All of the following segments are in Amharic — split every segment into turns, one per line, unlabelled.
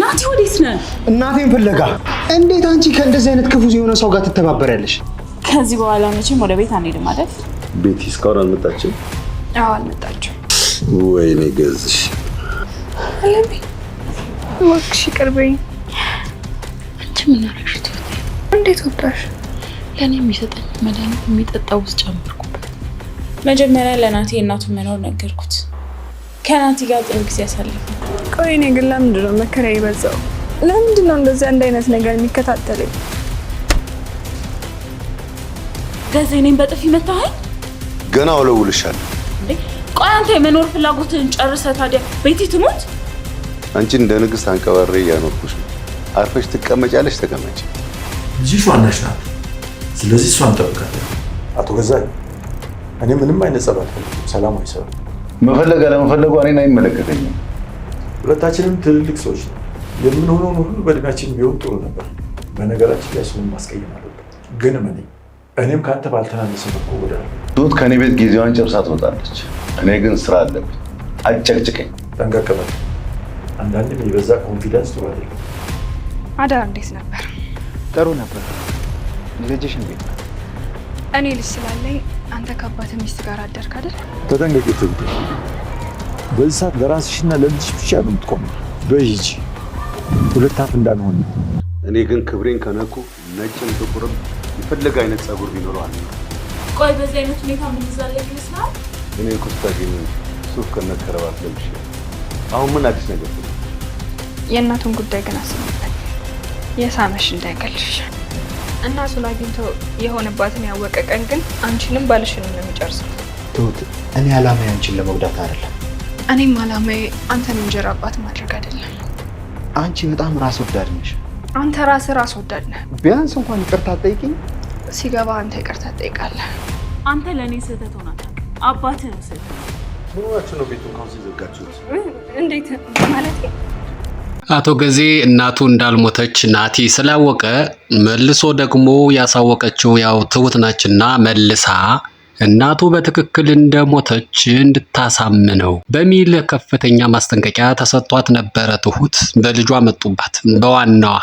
ናቲ ወዴት ነህ?
እናቴን ፍለጋ። እንዴት አንቺ ከእንደዚህ አይነት ክፉ የሆነ ሰው ጋር ትተባበሪያለሽ?
ከዚህ በኋላ መቼም ወደ ቤት አንሄድም አይደል?
ቤቲ እስካሁን አልመጣችም?
አዎ አልመጣችም።
ወይኔ ገዝሽ
አለሚ እባክሽ ይቅርበኝ። አንቺ ምን አደረግሽ? እንዴት ወጣሽ? ለኔ የሚሰጠኝ መድኃኒት የሚጠጣው ውስጥ ጨምርኩበት። መጀመሪያ ለናቲ እናቱን መኖር ነገርኩት። ከናቲ ጋር ጥሩ ጊዜ ያሳልፍ።
ቆይ እኔ ግን ለምንድን ነው መከራ ይበዛው? ለምንድን ነው እንደዚህ አንድ አይነት ነገር የሚከታተለኝ?
ገዜ እኔን በጥፊ መታኸኝ?
ገና አውለውልሻለሁ።
እንዴ ቆይ አንተ የመኖር ፍላጎትን ጨርሰህ ታዲያ ቤቲ ትሞት?
አንቺ እንደ ንግስት አንቀባሬ እያኖርኩሽ ነው። አርፈሽ ትቀመጫለሽ? ተቀመጪ።
ልጅሽ ዋናሽ ናት። ስለዚህ እሷን እንጠብቃለን።
አቶ ገዛኝ እኔ ምንም አይነት ጸብ አልፈልግም። ሰላማዊ ሰው
መፈለግ አለመፈለጉ እኔን አይመለከተኝም።
ሁለታችንም ትልልቅ ሰዎች ነው። የምንሆነውን ሁሉ በእድሜያችን ቢሆን ጥሩ ነበር። በነገራችን ላይ እሱን ማስቀየም አለበት። ግን እኔም ከአንተ ባልተናነሰ መልኩ እጎዳለሁ።
ቱት ከኔ ቤት ጊዜዋን ጨርሳ ትወጣለች። እኔ ግን ስራ አለብኝ። አጨቅጭቀኝ።
ጠንቀቅ በል። አንዳንድም የበዛ ኮንፊደንስ ጥሩ አይደለም።
አዳር እንዴት ነበር?
ጥሩ ነበር። ልጅሽ እንዴት ነው?
እኔ ልጅ ስላለኝ አንተ ከአባት ሚስት ጋር አደርክ አይደል?
ተጠንቀቂ ትብት። በዚህ ሰዓት ለራስሽና ለልጅሽ ብቻ ነው የምትቆመው። በሂጂ ሁለት አፍ እንዳንሆን።
እኔ ግን ክብሬን ከነኩ ነጭም ጥቁርም የፈለገ አይነት ጸጉር ቢኖረዋል።
ቆይ በዚህ አይነት ሁኔታ ምን ይዛለኝ ይመስላል?
እኔ ኩስታጊን ሱፍ ከነከረባት ለብሽ። አሁን ምን አዲስ ነገር ነው?
የእናቱን ጉዳይ ግን አስብበት። የሳመሽ እንዳይገልሽ። እናቱን አግኝቶ የሆነባትን ያወቀ ቀን ግን አንቺንም ባልሽንም ነው የሚጨርሰው።
ትሁት እኔ አላማዬ አንቺን ለመጉዳት አይደለም።
እኔም አላማዬ አንተን እንጀራ አባት ማድረግ አይደለም።
አንቺ በጣም ራስ ወዳድ ነሽ።
አንተ ራስህ ራስ ወዳድ ነህ።
ቢያንስ እንኳን ይቅርታ ጠይቂኝ።
ሲገባ አንተ ይቅርታ ትጠይቃለህ።
አንተ ለእኔ ስህተት ሆናል። አባትህ ነው ስህተት።
ምንዋችሁ ነው ቤቱን ካውስ ይዘጋችሁት?
እንዴት ማለት?
አቶ ገዜ እናቱ እንዳልሞተች ናቲ ስላወቀ መልሶ ደግሞ ያሳወቀችው ያው ትሁት ናችና መልሳ እናቱ በትክክል እንደሞተች እንድታሳምነው በሚል ከፍተኛ ማስጠንቀቂያ ተሰጥቷት ነበረ። ትሁት በልጇ መጡባት። በዋናዋ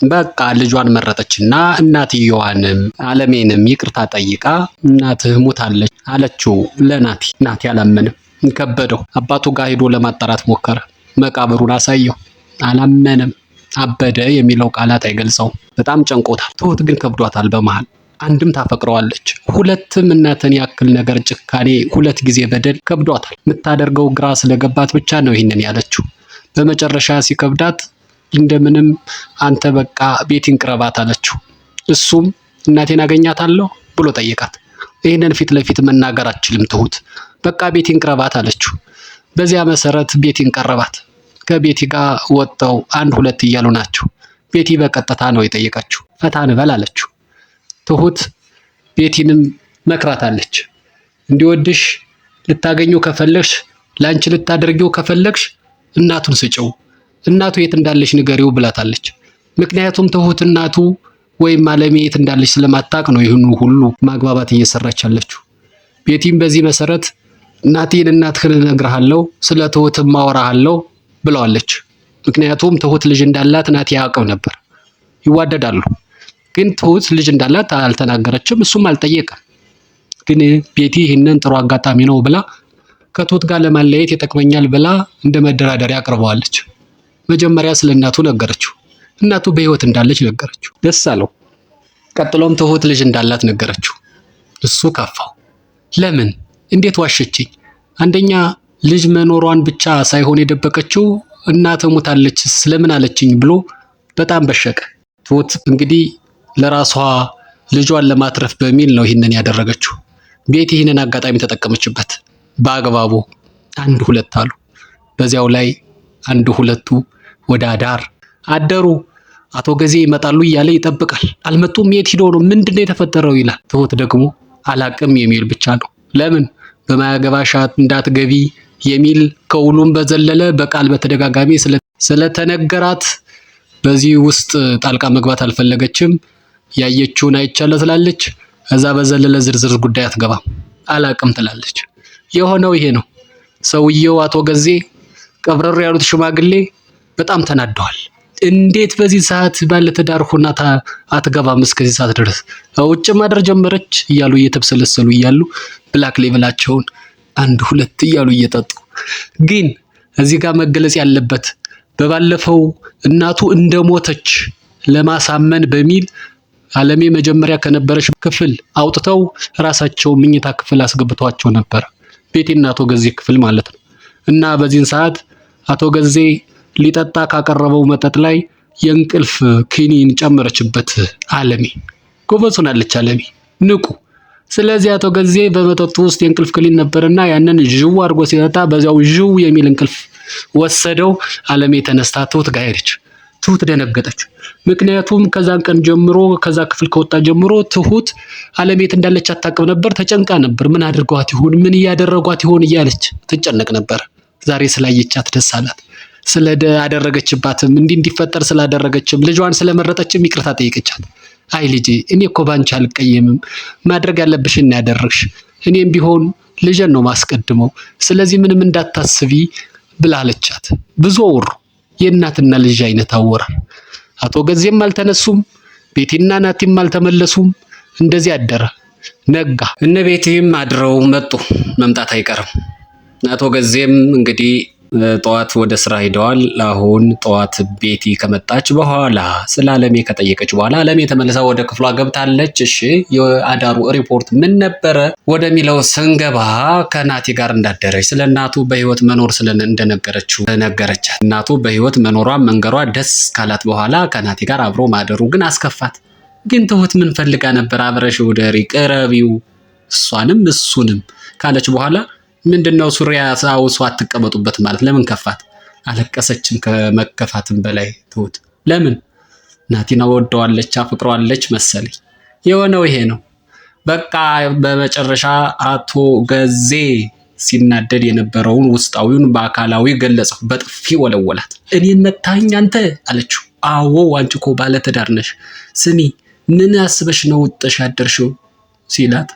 በቃ ልጇን መረጠችና እናትየዋንም አለሜንም ይቅርታ ጠይቃ እናትህ ሞታለች አለችው ለናቲ። ናቲ አላመንም። ከበደው። አባቱ ጋር ሄዶ ለማጣራት ሞከረ። መቃብሩን አሳየው። አላመንም። አበደ የሚለው ቃላት አይገልጸውም። በጣም ጨንቆታል። ትሁት ግን ከብዷታል። በመሃል አንድም ታፈቅረዋለች፣ ሁለትም እናትን ያክል ነገር ጭካኔ፣ ሁለት ጊዜ በደል ከብዷታል። የምታደርገው ግራ ስለገባት ብቻ ነው ይህንን ያለችው። በመጨረሻ ሲከብዳት እንደምንም አንተ በቃ ቤቲን ቅረባት አለችው። እሱም እናቴን አገኛታለሁ ብሎ ጠየቃት። ይህንን ፊት ለፊት መናገር አትችልም ትሁት። በቃ ቤቲን ቅረባት አለችው። በዚያ መሰረት ቤቲን ቀረባት። ከቤቲ ጋር ወጥተው አንድ ሁለት እያሉ ናቸው። ቤቲ በቀጥታ ነው የጠየቀችው። ፈታ እንበል አለችው። ትሁት ቤቲንም መክራታለች። እንዲወድሽ ልታገኘው ከፈለግሽ፣ ላንቺ ልታደርጊው ከፈለግሽ እናቱን ስጪው፣ እናቱ የት እንዳለች ንገሪው ብላታለች። ምክንያቱም ትሁት እናቱ ወይም አለሜ የት እንዳለች ስለማታቅ ነው ይህን ሁሉ ማግባባት እየሰራች ያለችው። ቤቲም በዚህ መሰረት እናቴን እናትህን እነግርሃለሁ፣ ስለ ትሁትም ማወራሃለሁ ብለዋለች። ምክንያቱም ትሁት ልጅ እንዳላት ናቲ ያውቀው ነበር። ይዋደዳሉ። ግን ትሁት ልጅ እንዳላት አልተናገረችም፣ እሱም አልጠየቀም። ግን ቤቲ ይህንን ጥሩ አጋጣሚ ነው ብላ ከትሁት ጋር ለማለየት ይጠቅመኛል ብላ እንደ መደራደሪያ አቅርበዋለች። መጀመሪያ ስለ እናቱ ነገረችው። እናቱ በህይወት እንዳለች ነገረችው። ደስ አለው። ቀጥሎም ትሁት ልጅ እንዳላት ነገረችው። እሱ ከፋው። ለምን? እንዴት ዋሸችኝ? አንደኛ ልጅ መኖሯን ብቻ ሳይሆን የደበቀችው እናት ሞታለች ስለምን አለችኝ ብሎ በጣም በሸቀ። ትሁት እንግዲህ ለራሷ ልጇን ለማትረፍ በሚል ነው ይህንን ያደረገችው። ቤቲ ይህንን አጋጣሚ ተጠቀመችበት በአግባቡ። አንድ ሁለት አሉ። በዚያው ላይ አንድ ሁለቱ ወደ አዳር አደሩ። አቶ ገዜ ይመጣሉ እያለ ይጠብቃል። አልመጡም። የት ሂዶ ነው? ምንድነው የተፈጠረው ይላል። ትሁት ደግሞ አላቅም የሚል ብቻ ነው። ለምን በማያገባሽ እንዳትገቢ የሚል ከሁሉም በዘለለ በቃል በተደጋጋሚ ስለተነገራት በዚህ ውስጥ ጣልቃ መግባት አልፈለገችም። ያየችውን አይቻለ ትላለች። እዛ በዘለለ ዝርዝር ጉዳይ አትገባም። አላቅም ትላለች። የሆነው ይሄ ነው። ሰውየው አቶ ገዜ ቀብረር ያሉት ሽማግሌ በጣም ተናደዋል። እንዴት በዚህ ሰዓት ባለትዳር ሆና አትገባም እስከዚህ ሰዓት ድረስ ውጭ ማደር ጀመረች እያሉ እየተብሰለሰሉ እያሉ ብላክ ሌቭላቸውን 1 2 እያሉ እየጠጡ ግን እዚህ ጋር መገለጽ ያለበት በባለፈው እናቱ እንደሞተች ለማሳመን በሚል አለሜ መጀመሪያ ከነበረች ክፍል አውጥተው ራሳቸው ምኝታ ክፍል አስገብቷቸው ነበር። ቤቴና አቶ ገዜ ክፍል ማለት ነው። እና በዚህን ሰዓት አቶ ገዜ ሊጠጣ ካቀረበው መጠጥ ላይ የእንቅልፍ ኪኒን ጨመረችበት። አለሜ ጎበዝ ሆናለች። አለሜ ንቁ። ስለዚህ አቶ ገዜ በመጠጡ ውስጥ የእንቅልፍ ክኒን ነበርና ያንን ዥው አድርጎ ሲጠጣ በዛው ዥው የሚል እንቅልፍ ወሰደው። አለሜ ተነስታ ትሁት ጋር ሄደች። ትሁት ደነገጠች። ምክንያቱም ከዛን ቀን ጀምሮ ከዛ ክፍል ከወጣ ጀምሮ ትሁት አለሜት እንዳለች አታውቅም ነበር። ተጨንቃ ነበር። ምን አድርጓት ይሆን ምን እያደረጓት ይሆን እያለች ትጨነቅ ነበር። ዛሬ ስላየቻት ደስ አላት። አደረገችባትም እንዲፈጠር ስላደረገችም ልጇን ስለመረጠችም ይቅርታ ጠይቀቻት። አይ ልጄ እኔ እኮ ባንቺ አልቀየምም፣ ማድረግ ያለብሽን ያደረግሽ፣ እኔም ቢሆን ልጄን ነው ማስቀድመው፣ ስለዚህ ምንም እንዳታስቢ ብላለቻት። ብዙ ወሩ የእናትና ልጅ አይነት አወራር። አቶ ገዜም አልተነሱም፣ ቤቲና ናቲም አልተመለሱም። እንደዚህ አደረ። ነጋ። እነ ቤቲም አድረው መጡ። መምጣት አይቀርም። አቶ ገዜም እንግዲህ ጠዋት ወደ ስራ ሄደዋል። አሁን ጠዋት ቤቲ ከመጣች በኋላ ስለ አለሜ ከጠየቀች በኋላ አለሜ ተመልሳ ወደ ክፍሏ ገብታለች። እሺ የአዳሩ ሪፖርት ምን ነበረ ወደሚለው ስንገባ ከናቲ ጋር እንዳደረች ስለ እናቱ በህይወት መኖር እንደነገረችው ነገረቻት። እናቱ በህይወት መኖሯ መንገሯ ደስ ካላት በኋላ ከናቲ ጋር አብሮ ማደሩ ግን አስከፋት። ግን ትሁት ምን ፈልጋ ነበር? አብረሽ ወደሪ ቅረቢው እሷንም እሱንም ካለች በኋላ ምንድነው ሱሪያ ሳውሱ አትቀመጡበት ማለት ለምን ከፋት? አለቀሰችም ከመከፋትም በላይ ትሁት። ለምን? ናቲና ወደዋለች አፍቅሯለች መሰለኝ። የሆነው ይሄ ነው። በቃ በመጨረሻ አቶ ገዜ ሲናደድ የነበረውን ውስጣዊውን በአካላዊ ገለጸው። በጥፊ ወለወላት። እኔን መታኝ አንተ አለችው። አዎ አንቺ እኮ ባለትዳር ነሽ። ስሚ ምን አስበሽ ነው ውጥሽ ያደርሽው ሲላት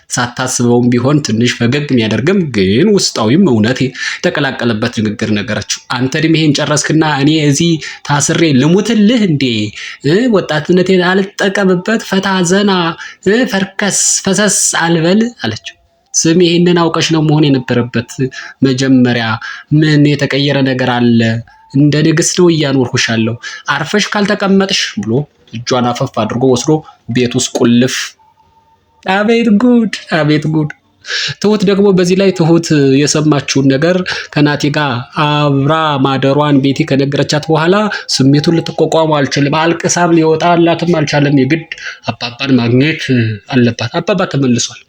ሳታስበውም ቢሆን ትንሽ ፈገግ የሚያደርግም ግን ውስጣዊም እውነት የተቀላቀለበት ንግግር ነገረችው። አንተ እድሜህን ጨረስክና እኔ እዚህ ታስሬ ልሙትልህ እንዴ? ወጣትነቴን አልጠቀምበት ፈታ ዘና ፈርከስ ፈሰስ አልበል አለችው። ስም ይሄንን አውቀሽ ነው መሆን የነበረበት መጀመሪያ። ምን የተቀየረ ነገር አለ? እንደ ንግስት ነው እያኖርኩሻለሁ። አርፈሽ ካልተቀመጥሽ ብሎ እጇን አፈፍ አድርጎ ወስዶ ቤት ውስጥ ቁልፍ። አቤት ጉድ አቤት ጉድ። ትሁት ደግሞ በዚህ ላይ ትሁት የሰማችውን ነገር ከናቲ ጋር አብራ ማደሯን ቤቲ ከነገረቻት በኋላ ስሜቱን ልትቋቋም አልችልም። አልቅሳም ሊወጣላትም አልቻለም። የግድ አባባን ማግኘት አለባት። አባባ ተመልሷል።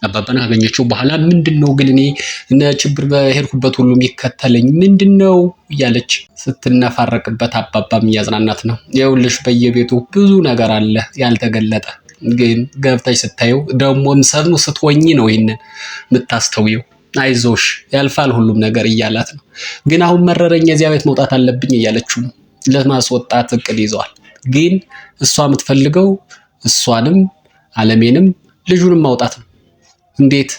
አባባን ካገኘችው በኋላ ምንድነው ግን እኔ ችግር በሄድኩበት ሁሉ የሚከተለኝ ምንድነው እያለች ስትነፋረቅበት አባባም እያዝናናት ነው። ይኸውልሽ በየቤቱ ብዙ ነገር አለ ያልተገለጠ፣ ግን ገብተሽ ስታየው ደሞም ሰኑ ስትሆኚ ነው ይሄንን የምታስተውየው። አይዞሽ ያልፋል ሁሉም ነገር እያላት ነው። ግን አሁን መረረኝ እዚያ ቤት መውጣት አለብኝ እያለችው ነው። ለማስወጣት እቅድ ይዘዋል። ግን እሷ የምትፈልገው እሷንም አለሜንም ልጁንም ማውጣት ነው። እንዴት?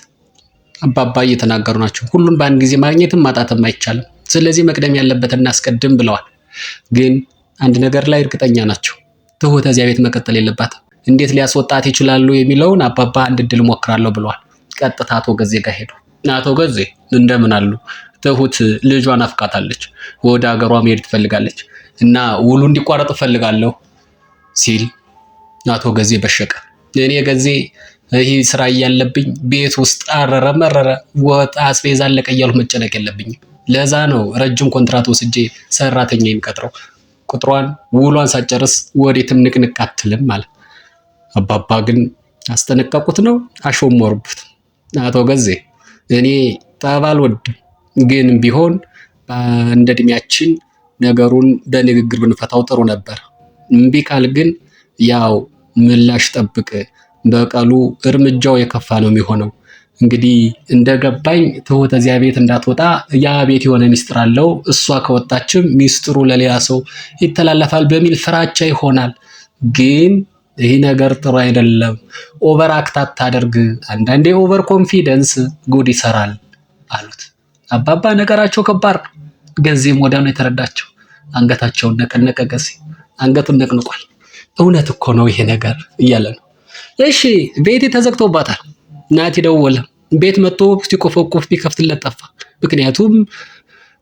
አባባ እየተናገሩ ናቸው። ሁሉን በአንድ ጊዜ ማግኘትም ማጣትም አይቻልም። ስለዚህ መቅደም ያለበትን እናስቀድም ብለዋል። ግን አንድ ነገር ላይ እርግጠኛ ናቸው። ትሁት እዚያ ቤት መቀጠል የለባትም። እንዴት ሊያስወጣት ይችላሉ የሚለውን አባባ አንድ እድል ሞክራለሁ ብለዋል። ቀጥታ አቶ ገዜ ጋር ሄዱ። አቶ ገዜ እንደምን አሉ? ትሁት ልጇን አፍቃታለች፣ ወደ ሀገሯ መሄድ ትፈልጋለች እና ውሉ እንዲቋረጥ እፈልጋለሁ ሲል አቶ ገዜ በሸቀ። እኔ ገዜ ይህ ስራ እያለብኝ ቤት ውስጥ አረረ መረረ ወጥ አስቤዛ አለቀ እያልኩ መጨነቅ የለብኝም። ለዛ ነው ረጅም ኮንትራት ወስጄ ሰራተኛ የሚቀጥረው። ቁጥሯን ውሏን ሳጨርስ ወዴትም ንቅንቅ አትልም ማለት። አባባ ግን አስጠነቀቁት ነው አሾሞሩበት። አቶ ገዜ እኔ ጠብ አልወድም፣ ግን ቢሆን እንደ እድሜያችን ነገሩን በንግግር ብንፈታው ጥሩ ነበር። እምቢ ካል ግን ያው ምላሽ ጠብቅ፣ በቀሉ እርምጃው የከፋ ነው የሚሆነው። እንግዲህ እንደገባኝ ትሁት እዚያ ቤት እንዳትወጣ ያ ቤት የሆነ ሚስጥር አለው። እሷ ከወጣችም ሚስጥሩ ለሌላ ሰው ይተላለፋል በሚል ፍራቻ ይሆናል። ግን ይህ ነገር ጥሩ አይደለም። ኦቨር አክት አታደርግ። አንዳንዴ ኦቨር ኮንፊደንስ ጉድ ይሰራል አሉት። አባባ ነገራቸው ከባድ ነው። ገዜም ወዲያው ነው የተረዳቸው። አንገታቸውን ነቀነቀ። ገዜ አንገቱን ነቅንቋል። እውነት እኮ ነው ይሄ ነገር እያለ ነው። እሺ ቤቴ ተዘግቶባታል። ናቲ ደወለ። ቤት መጥቶ ሲቆፈቆፍ ቢከፍትለት ጠፋ። ምክንያቱም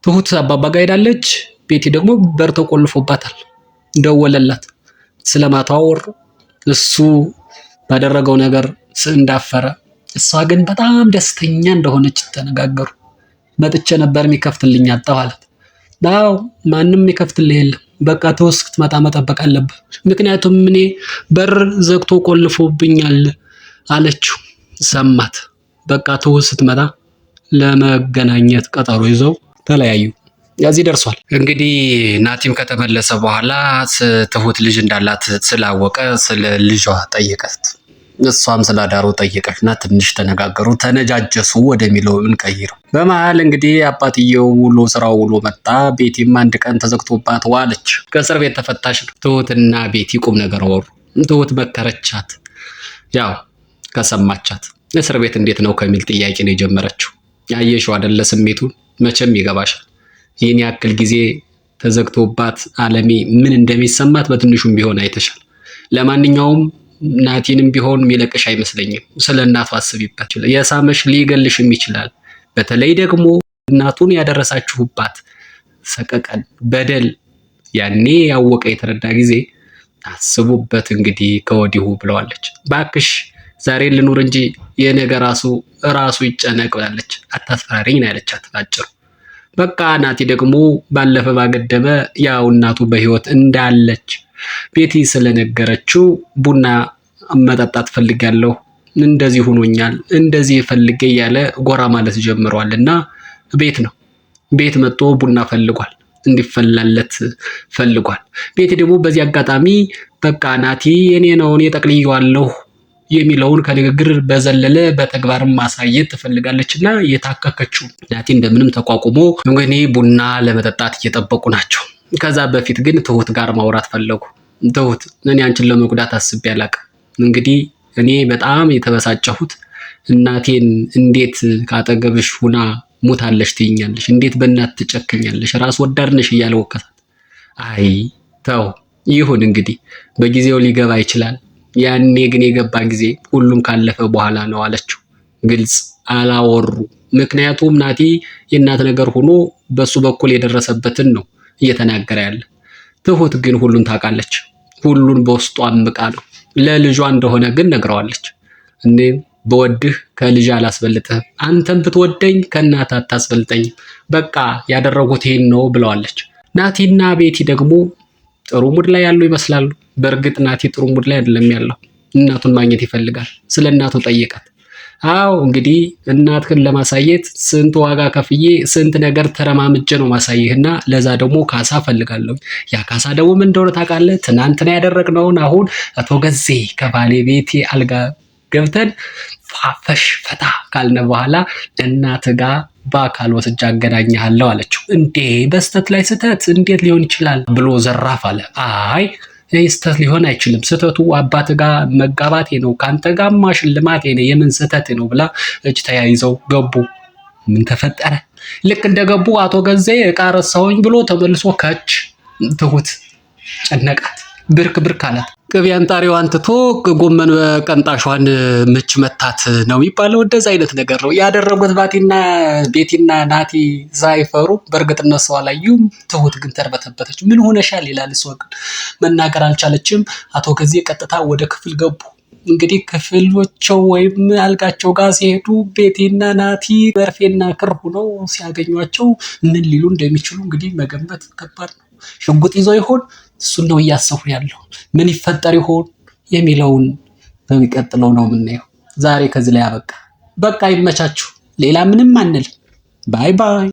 ትሁት አባባ ጋር ሄዳለች። ቤቴ ደግሞ በር ተቆልፎባታል። ደወለላት። ስለማታው አወሩ። እሱ ባደረገው ነገር እንዳፈረ፣ እሷ ግን በጣም ደስተኛ እንደሆነች ተነጋገሩ። መጥቼ ነበር የሚከፍትልኝ አጣሁ አላት። አዎ ማንም የሚከፍትልህ የለም። በቃ ትሁት ስትመጣ መጠበቅ አለብህ። ምክንያቱም እኔ በር ዘግቶ ቆልፎብኛል አለችው። ሰማት። በቃ ትሁት ስትመጣ ለመገናኘት ቀጠሮ ይዘው ተለያዩ። እዚህ ደርሷል። እንግዲህ ናቲም ከተመለሰ በኋላ ትሁት ልጅ እንዳላት ስላወቀ ስለ ልጇ ጠየቀት። እሷም ስላዳሩ ጠየቀችና ትንሽ ተነጋገሩ፣ ተነጃጀሱ ወደሚለው እንቀይረው። በመሀል እንግዲህ አባትየው ስራው ውሎ መጣ። ቤቲም አንድ ቀን ተዘግቶባት ዋለች። ከእስር ቤት ተፈታሽ ነው። ትሁትና ቤቲ ቁም ነገር ወሩ። ትሁት መከረቻት። ያው ከሰማቻት እስር ቤት እንዴት ነው ከሚል ጥያቄ ነው የጀመረችው። ያየሽው አይደለ ስሜቱን መቼም ይገባሻል። ይህን ያክል ጊዜ ተዘግቶባት አለሜ ምን እንደሚሰማት በትንሹም ቢሆን አይተሻል። ለማንኛውም ናቲንም ቢሆን የሚለቅሽ አይመስለኝም። ስለ እናቱ አስቢበት። የሳመሽ ሊገልሽም ይችላል። በተለይ ደግሞ እናቱን ያደረሳችሁባት ሰቀቀን በደል ያኔ ያወቀ የተረዳ ጊዜ አስቡበት እንግዲህ ከወዲሁ ብለዋለች። ባክሽ ዛሬ ልኑር እንጂ የነገ ራሱ ይጨነቅ ብላለች። አታስፈራሪኝ ነው ያለቻት ባጭሩ። በቃ ናቲ ደግሞ ባለፈ ባገደመ ያው እናቱ በህይወት እንዳለች ቤቲ ስለነገረችው ቡና መጠጣት ፈልጋለሁ፣ እንደዚህ ሆኖኛል፣ እንደዚህ ፈልጌ እያለ ጎራ ማለት ጀምሯል። እና ቤት መጥቶ ቡና ፈልጓል፣ እንዲፈላለት ፈልጓል። ቤቲ ደግሞ በዚህ አጋጣሚ በቃ ናቲ የኔ ነው እኔ ጠቅልዬዋለሁ የሚለውን ከንግግር በዘለለ በተግባርም ማሳየት ትፈልጋለች እና የታከከችው ናቲ እንደምንም ተቋቁሞ እንግዲህ ቡና ለመጠጣት እየጠበቁ ናቸው። ከዛ በፊት ግን ትሁት ጋር ማውራት ፈለጉ። ትሁት እኔ አንቺን ለመጉዳት አስቤ አላቅም። እንግዲህ እኔ በጣም የተበሳጨሁት እናቴን እንዴት ካጠገብሽ ሁና ሞታለሽ ትይኛለሽ? እንዴት በእናት ትጨክኛለሽ? ራስ ወዳድ ነሽ እያለ ወቀሳት። አይ ተው ይሁን እንግዲህ በጊዜው ሊገባ ይችላል። ያኔ ግን የገባ ጊዜ ሁሉም ካለፈ በኋላ ነው አለችው። ግልጽ አላወሩ። ምክንያቱም ናቲ የእናት ነገር ሆኖ በሱ በኩል የደረሰበትን ነው እየተናገረ ያለ። ትሁት ግን ሁሉን ታውቃለች። ሁሉን በውስጧ አምቃ ነው። ለልጇ እንደሆነ ግን ነግረዋለች። እኔ በወድህ ከልጅ አላስበልጥህም፣ አንተም ብትወደኝ ከእናት አታስበልጠኝም፣ በቃ ያደረጉት ይሄን ነው ብለዋለች። ናቲና ቤቲ ደግሞ ጥሩ ሙድ ላይ ያሉ ይመስላሉ። በእርግጥ ናቲ ጥሩ ሙድ ላይ አይደለም ያለው። እናቱን ማግኘት ይፈልጋል። ስለ እናቱ ጠየቃት። አዎ እንግዲህ እናትህን ለማሳየት ስንት ዋጋ ከፍዬ ስንት ነገር ተረማምጄ ነው ማሳየህና ለዛ ደግሞ ካሳ ፈልጋለሁ። ያ ካሳ ደግሞ ምን እንደሆነ ታውቃለህ? ትናንትና ያደረግነውን አሁን አቶ ገዜ ከባለቤቴ አልጋ ገብተን ፋፈሽ ፈታ ካልነ በኋላ እናትህ ጋር በአካል ወስጄ አገናኝሃለሁ አለችው። እንዴ በስተት ላይ ስተት እንዴት ሊሆን ይችላል ብሎ ዘራፍ አለ። አይ ስህተት ሊሆን አይችልም። ስህተቱ አባት ጋር መጋባቴ ነው፣ ከአንተ ጋርማ ሽልማቴ ነው፣ የምን ስህተት ነው ብላ እጅ ተያይዘው ገቡ። ምን ተፈጠረ? ልክ እንደገቡ አቶ ገዜ ዕቃ ረሳሁኝ ብሎ ተመልሶ ከች። ትሁት ጨነቃት፣ ብርክ አላት። ቅቤ አንጣሪዋን ትቶ ጎመን በቀንጣሿን ምች መታት ነው የሚባለው። እንደዛ አይነት ነገር ነው ያደረጉት ቤቲና ናቲ ሳይፈሩ። በእርግጥ እነሱ አላዩም። ትሁት ግን ተርበተበተች። ምን ሆነሻል ይላል። እሷ ግን መናገር አልቻለችም። አቶ ገዜ ቀጥታ ወደ ክፍል ገቡ። እንግዲህ ክፍሎቸው ወይም አልጋቸው ጋር ሲሄዱ ቤቲና ናቲ መርፌና ክር ሆነው ሲያገኟቸው ምን ሊሉ እንደሚችሉ እንግዲህ መገመት ከባድ ነው። ሽጉጥ ይዘው ይሆን? እሱን ነው እያሰፉ ያለው። ምን ይፈጠር ይሆን የሚለውን በሚቀጥለው ነው የምናየው። ዛሬ ከዚህ ላይ አበቃ። በቃ ይመቻችሁ። ሌላ ምንም አንል። ባይ ባይ።